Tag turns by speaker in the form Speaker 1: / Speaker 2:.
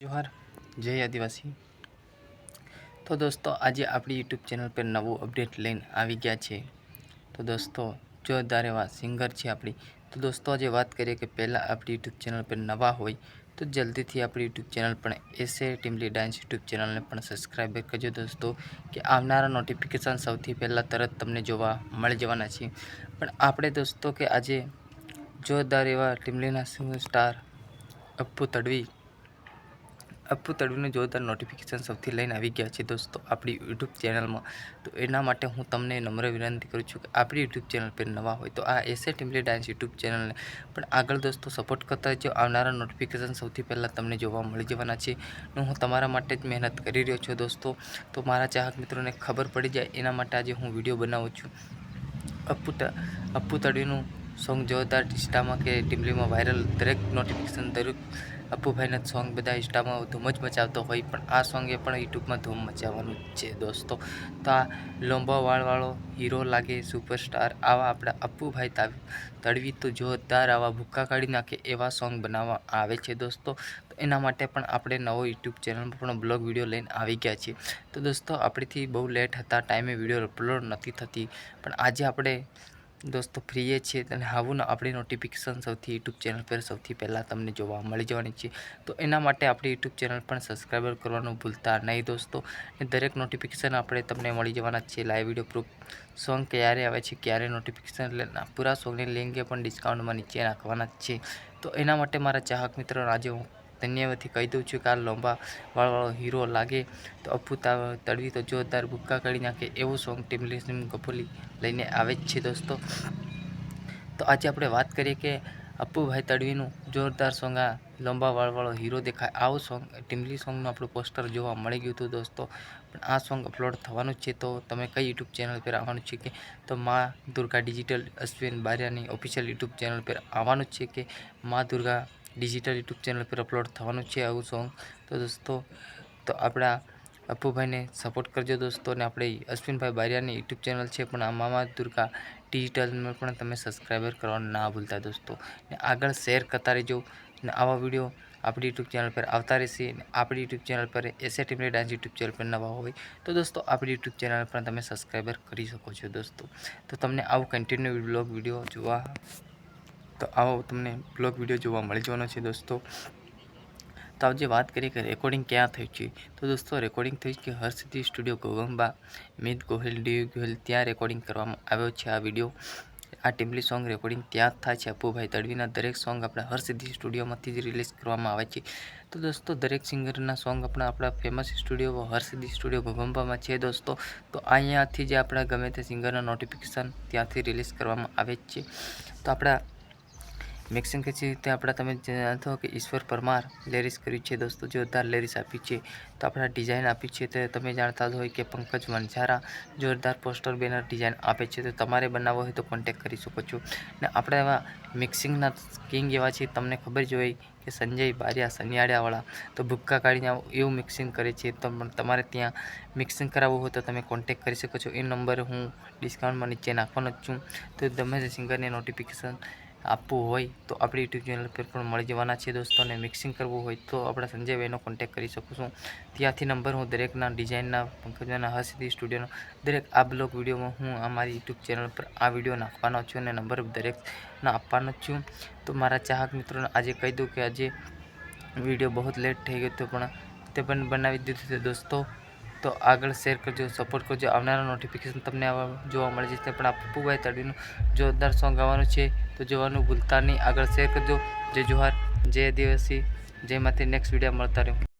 Speaker 1: जोहार जय आदिवासी। तो दोस्तों आज अपनी यूट्यूब चैनल पर नवो अपडेट लઈને આવી ગયા છે। तो दोस्तों જોરદાર એવા સિંગર છે આપણી। तो दोस्तों आज बात करिए कि पहला अपनी यूट्यूब चैनल पर नवा હોય तो जल्दी थी अपनी यूट्यूब चैनल पर एसे टीमली डांस यूट्यूब चैनल ने पण सब्सक्राइब करजो दोस्तों कि आवनारा नोटिफिकेशन સૌથી પહેલા તરત તમને જોવા મળી જવાના છે। પણ આપણે दोस्तों કે આજે જોરદાર એવા ટીમલીના સ્ટાર अप्पू तड़वी जोरदार नोटिफिकेशन सबथी लईने आवी गया है दोस्तों अपनी यूट्यूब चैनल में। तो एना माटे हूँ तमने नम्र विनंती करूँ छूँ कि अपनी यूट्यूब चैनल पर नवा हो तो आ एसे टीमली डांस यूट्यूब चैनल ने पण आगळ दोस्तों सपोर्ट करता जो आवनारा नोटिफिकेशन सौथी पहला तमने जोवा मळी जवाना छे। हूँ तमारा माटे ज मेहनत करी रह्यो छुं दोस्तों। तो मारा चाहक मित्रों ने खबर पड़ी जाए एना माटे आज हूँ विडियो बनावुं छुं। अप्पू तड़वीनुं सॉन्ग जोरदार इंस्टा में के टीमली में वायरल दरेक नोटिफिकेशन दरेक अप्पू भाई सॉन्ग बधा इंस्टा में धूम ज मचावतो होय पण आ सॉन्ग पण यूट्यूब में धूम मचाववानुं छे दोस्तों। तो आ लांबा वाळवाळो हीरो लागे सुपरस्टार आवा आपड़ा अप्पू भाई तड़वी तो जोरदार आवा भूक्का काढी नाखे एवा सॉन्ग बनाववा आवे छे दोस्तों। तो एना माटे पण आपणे नवो यूट्यूब चैनल पर पण ब्लॉग विडियो लईने आवी गया छे। तो दोस्तों आपणीथी बहु लेट हता टाइमे विडियो अपलोड नथी थती पण आज आपणे दोस्तों फ्रीए छे अने आવું अपनी नोटिफिकेशन सौथी यूट्यूब चैनल पर सौथी पहला तमने जोवा मळी जवानी छे। तो एना माटे आपणी यूट्यूब चैनल पर सब्सक्राइबर करवानुं भूलता नहीं दोस्तों। दरेक नोटिफिकेशन आपणे तमने मळी जवाना छे। लाइव विडियो प्रूफ सॉन्ग क्यारे आवे छे क्यारे नोटिफिकेशन पूरा सॉन्गनी लिंक पण डिस्काउंट में नीचे नाखवाना छे। तो एना माटे मारा चाहक मित्रों आज हूँ धन्यवाद कही दूँ छूँ कि आ लांबा वाळवाळो हीरो लागे तो अप्पू तड़वी तो जोरदार भूक्का काढी नाखे एवं सॉन्ग टीमली गपोली लईने आवे छे दोस्तों। तो आज आपणे बात करिए कि अप्पू भाई तड़वीनुं जोरदार सॉन्ग आ लांबा वाळवाळो हीरो देखाय आवुं सॉन्ग टीमली सॉन्गनुं आपणुं पोस्टर जोवा मळी गयुं हतुं दोस्तों। पण आ सॉन्ग अपलोड थवानुं छे तो तमे कई यूट्यूब चैनल पर आववानुं छे कि तो Maa Durga digital Ashwin Bariyani official YouTube channel पर आववानुं छे कि Maa Durga digital YouTube channel पर अपलोड थवानुं छे आवुं सॉन्ग। तो दोस्तों तो आपड़ा अप्पू भाई ने सपोर्ट करजो दोस्तों ने अपने अश्विन भाई बारियानी यूट्यूब चैनल है पण आ मामा दुर्गा डिजिटल में पण तमे सब्सक्राइबर करवा ना भूलता दोस्तों। ने आगळ शेर करता रहो ने आवा वीडियो अपनी यूट्यूब चैनल पर आवता रहेशे। अपनी यूट्यूब चैनल पर एसे टीमली डांस यूट्यूब चैनल पर नवा होय तो दोस्तों अपनी यूट्यूब चैनल पर तमे सब्सक्राइबर करी शको छो दोस्तों। तो तमने आवुं कन्टिन्यू ब्लॉग विडियो जोवा तो आवो तमने ब्लॉग विडियो जोवा मळी जवानो छे दोस्तों। तो आज बात करिए कि रेकॉर्डिंग क्या थी है तो दोस्तों रेकॉर्डिंग थी कि हर्षसिद्धि स्टूडियो गोगंबा मीत गोहिल डी गोहिल त्या रेकॉर्डिंग करवामां आव्यो छे। आ विडियो आ टीमली सॉन्ग रेकॉर्डिंग त्या थाय छे। अप्पू भाई तड़वीना दरेक सॉन्ग अपना हर्षसिद्धि स्टूडियो में रिलीज करवामां आवे छे। तो दोस्तों दरेक सिंगरना सॉन्ग अपना फेमस स्टूडियो हर्षसिद्धि स्टूडियो गोगंबा में है दोस्तों। तो अहींयाथी ज अपना गमे ते सिंगरना नोटिफिकेशन त्यांथी रिलीज करवामां आवे छे। तो अपना मिक्सिंग के रीते अपना तमे जानते हो कि ईश्वर परमार लेरिस कर्यु छे दोस्तों जोरदार लेरिस आपी छे। तो अपना डिजाइन आपी छे तो तमे जानता हो कि पंकज वंजारा जोरदार पोस्टर बेनर डिजाइन आपे छे। तो तमारे बनावो होय तो कॉन्टेक्ट करी शको छो। ने आपणे एवा मिक्सिंगना किंग एवा छे तमने खबर ज होय कि संजय बारिया सनियाड़ियावाळा तो भूक्का काढीने एवुं मिक्सिंग करे छे। तो तमारे त्यां मिक्सिंग कराववुं होय तो तमे कॉन्टेक्ट करी शको छो। ए नंबर हूँ डिस्काउंट में नीचे नाखवानो ज छुं। तो गमे ते सिंगरने नोटिफिकेशन आपवू होय तो अपनी यूट्यूब चैनल पर पण मळी जवाना छे दोस्तों। ने मिक्सिंग करवुं होय तो अपना संजय भाईनो कॉन्टेक्ट करी शको छो। त्यांथी नंबर हूँ दरेकना डिजाइनना पंकजना हर्षसिद्धि स्टूडियोना दरेक आ ब्लॉग विडियो में हूँ अमारी यूट्यूब चैनल पर आ विडियो नाखवानो छुं ने नंबर दरेकना आपवानो छुं। तो मारा चाहक मित्रों आज कही दूँ कि आज विडियो बहुत लेट थई गयो तो पण ते पण बनावी दीधुं छे दोस्तों। तो आगळ शेर करजो सपोर्ट करजो आवनारा नोटिफिकेशन तमने जोवा मळी जशे। पण अप्पू भाई तड़वीनुं जोरदार सॉन्ग आववानुं छे तो जोवानुं भूलता नहीं। आगळ शेर करजो। जय जोहार जय आदिवासी जय माते नेक्स्ट विडियो मळता रहो।